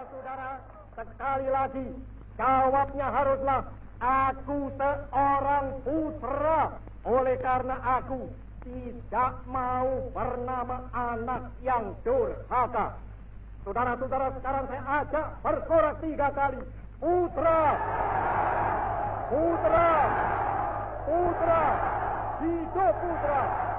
Saudara-saudara, sekali lagi jawabnya haruslah aku seorang putra. Oleh karena aku tidak mau bernama anak yang durhaka. Saudara-saudara, sekarang saya ajak bersorak 3 kali. Putra, putra, putra, hidup putra.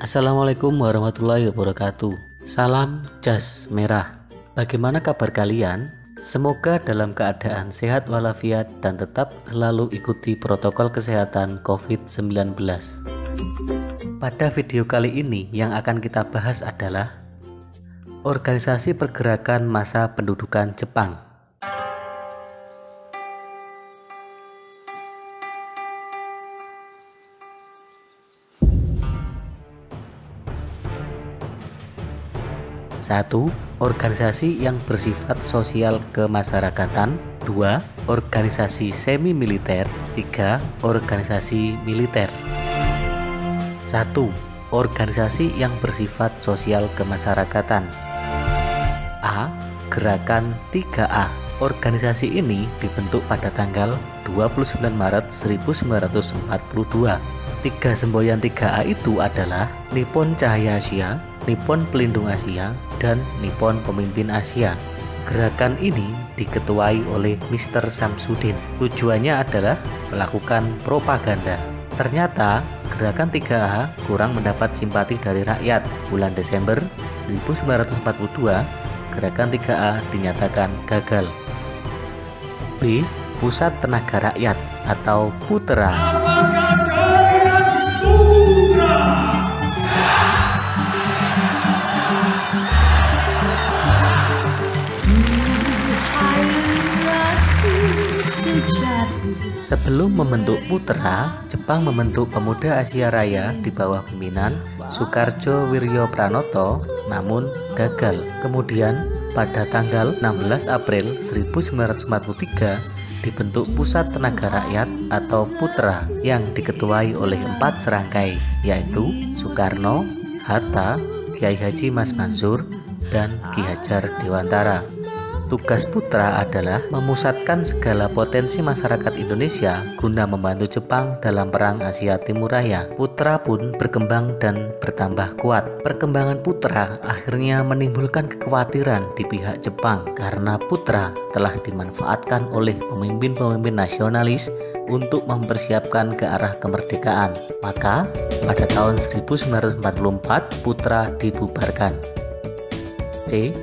Assalamualaikum warahmatullahi wabarakatuh. Salam jas merah. Bagaimana kabar kalian? Semoga dalam keadaan sehat walafiat dan tetap selalu ikuti protokol kesehatan COVID-19. Pada video kali ini yang akan kita bahas adalah Organisasi Pergerakan Massa Pendudukan Jepang. Satu, organisasi yang bersifat sosial kemasyarakatan. 2, organisasi semi militer. 3, organisasi militer. 1. Organisasi yang bersifat sosial kemasyarakatan. A. Gerakan 3A. Organisasi ini dibentuk pada tanggal 29 Maret 1942. 3 semboyan 3A itu adalah Nippon Cahaya Asia, Nippon Pelindung Asia, dan Nippon Pemimpin Asia. Gerakan ini diketuai oleh Mr. Samsudin. Tujuannya adalah melakukan propaganda. Ternyata gerakan 3A kurang mendapat simpati dari rakyat. Bulan Desember 1942, gerakan 3A dinyatakan gagal. B. Pusat Tenaga Rakyat atau Putra. Sebelum membentuk Putra, Jepang membentuk Pemuda Asia Raya di bawah pimpinan Soekarjo Wiryo Pranoto, namun gagal. Kemudian pada tanggal 16 April 1943 dibentuk Pusat Tenaga Rakyat atau Putra yang diketuai oleh 4 serangkai, yaitu Soekarno, Hatta, Kiai Haji Mas Mansur, dan Ki Hajar Dewantara. Tugas Putra adalah memusatkan segala potensi masyarakat Indonesia guna membantu Jepang dalam Perang Asia Timur Raya. Putra pun berkembang dan bertambah kuat. Perkembangan Putra akhirnya menimbulkan kekhawatiran di pihak Jepang karena Putra telah dimanfaatkan oleh pemimpin-pemimpin nasionalis untuk mempersiapkan ke arah kemerdekaan. Maka pada tahun 1944 Putra dibubarkan. C.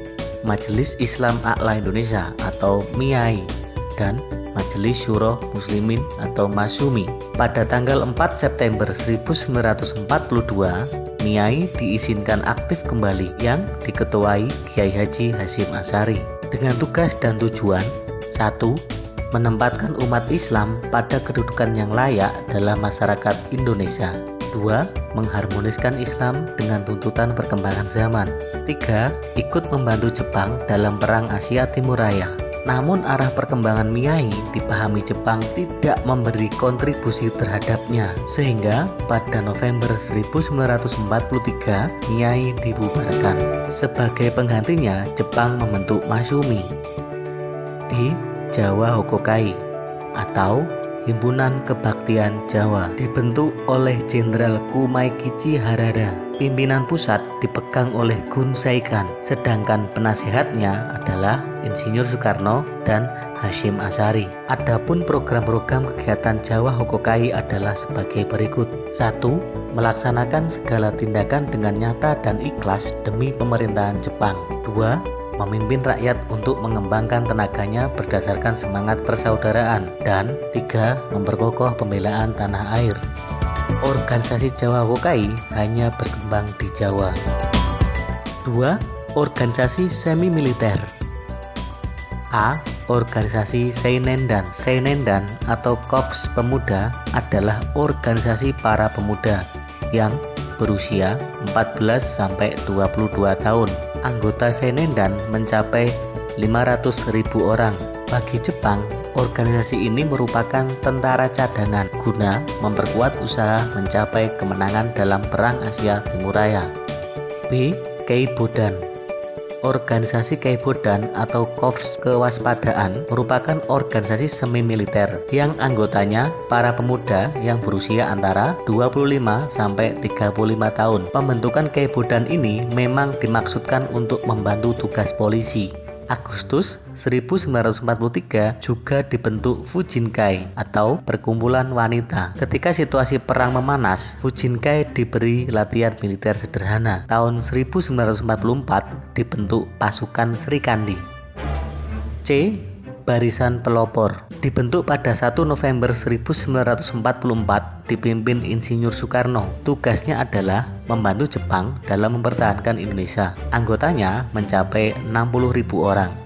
Majelis Islam A'la Indonesia atau MIAI dan Majelis Syuro Muslimin atau MASYUMI. Pada tanggal 4 September 1942, MIAI diizinkan aktif kembali yang diketuai Kiai Haji Hasyim Asy'ari dengan tugas dan tujuan: 1. Menempatkan umat Islam pada kedudukan yang layak dalam masyarakat Indonesia. 2. Mengharmoniskan Islam dengan tuntutan perkembangan zaman. 3. Ikut membantu Jepang dalam Perang Asia Timur Raya. Namun arah perkembangan MIAI dipahami Jepang tidak memberi kontribusi terhadapnya, sehingga pada November 1943 MIAI dibubarkan. Sebagai penggantinya, Jepang membentuk MASYUMI di Jawa Hokokai atau Himpunan Kebaktian Jawa, dibentuk oleh Jenderal Kumaikichi Harada. Pimpinan pusat dipegang oleh Gun Saikan, sedangkan penasehatnya adalah Insinyur Soekarno dan Hasyim Asy'ari. Adapun program-program kegiatan Jawa Hokokai adalah sebagai berikut: 1. Melaksanakan segala tindakan dengan nyata dan ikhlas demi pemerintahan Jepang. 2. Memimpin rakyat untuk mengembangkan tenaganya berdasarkan semangat persaudaraan. Dan 3. Memperkokoh pembelaan tanah air. Organisasi Jawa Hokokai hanya berkembang di Jawa. 2. Organisasi semi militer. A. organisasi Seinendan. Seinendan atau Korps Pemuda adalah organisasi para pemuda yang berusia 14-22 tahun. Anggota Seinendan mencapai 500.000 orang. Bagi Jepang, organisasi ini merupakan tentara cadangan guna memperkuat usaha mencapai kemenangan dalam Perang Asia Timur Raya. B. Keibodan. Organisasi Keibodan atau Korps Kewaspadaan merupakan organisasi semi militer yang anggotanya para pemuda yang berusia antara 25-35 tahun. Pembentukan Keibodan ini memang dimaksudkan untuk membantu tugas polisi. Agustus 1943 juga dibentuk Fujinkai atau Perkumpulan Wanita. Ketika situasi perang memanas, Fujinkai diberi latihan militer sederhana. Tahun 1944 dibentuk pasukan Srikandi. C. Barisan Pelopor. Dibentuk pada 1 November 1944 dipimpin Insinyur Soekarno. Tugasnya adalah membantu Jepang dalam mempertahankan Indonesia. Anggotanya mencapai 60.000 orang.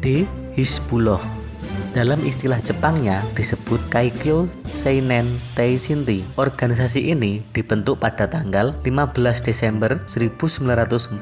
D. Hizbullah. Dalam istilah Jepangnya disebut Kaikyo Seinen Taishinti. Organisasi ini dibentuk pada tanggal 15 Desember 1944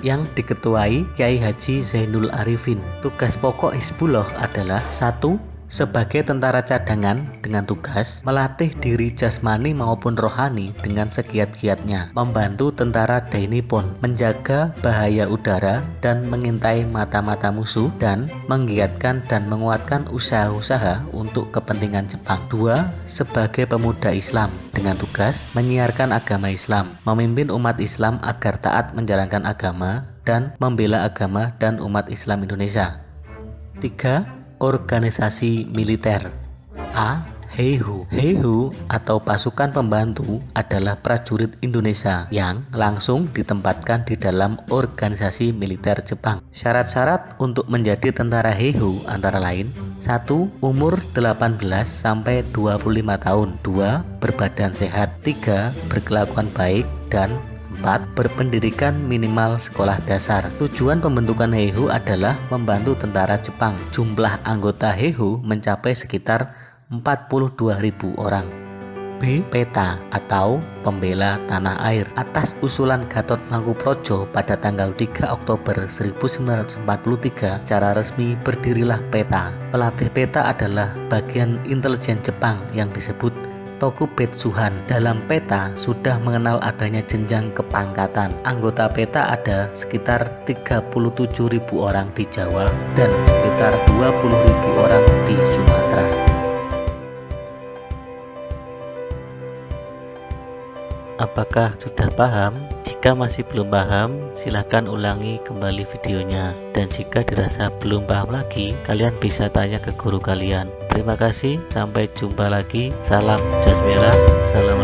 yang diketuai Kyai Haji Zainul Arifin. Tugas pokok Hizbullah adalah 1. Sebagai tentara cadangan dengan tugas melatih diri jasmani maupun rohani dengan segiat-giatnya, membantu tentara Dai Nippon, menjaga bahaya udara dan mengintai mata-mata musuh, dan menggiatkan dan menguatkan usaha-usaha untuk kepentingan Jepang. 2. Sebagai pemuda Islam dengan tugas menyiarkan agama Islam, memimpin umat Islam agar taat menjalankan agama dan membela agama dan umat Islam Indonesia. 3. Organisasi militer. A. Heihu. Heihu atau pasukan pembantu adalah prajurit Indonesia yang langsung ditempatkan di dalam organisasi militer Jepang. Syarat-syarat untuk menjadi tentara Heihu antara lain: 1. Umur 18-25 tahun. 2. Berbadan sehat. 3. Berkelakuan baik. Dan 4. Berpendidikan minimal sekolah dasar. Tujuan pembentukan Heihu adalah membantu tentara Jepang. Jumlah anggota Heihu mencapai sekitar 42.000 orang. B. Peta atau Pembela Tanah Air. Atas usulan Gatot Mangkuprojo pada tanggal 3 Oktober 1943 secara resmi berdirilah Peta. Pelatih Peta adalah bagian intelijen Jepang yang disebut Tokubetsuhan. Dalam Peta sudah mengenal adanya jenjang kepangkatan. Anggota Peta ada sekitar 37.000 orang di Jawa dan sekitar 20.000 orang di Sumatera. Apakah sudah paham? Jika masih belum paham, silahkan ulangi kembali videonya. Dan jika dirasa belum paham lagi, kalian bisa tanya ke guru kalian. Terima kasih, sampai jumpa lagi. Salam jas merah. Assalamualaikum.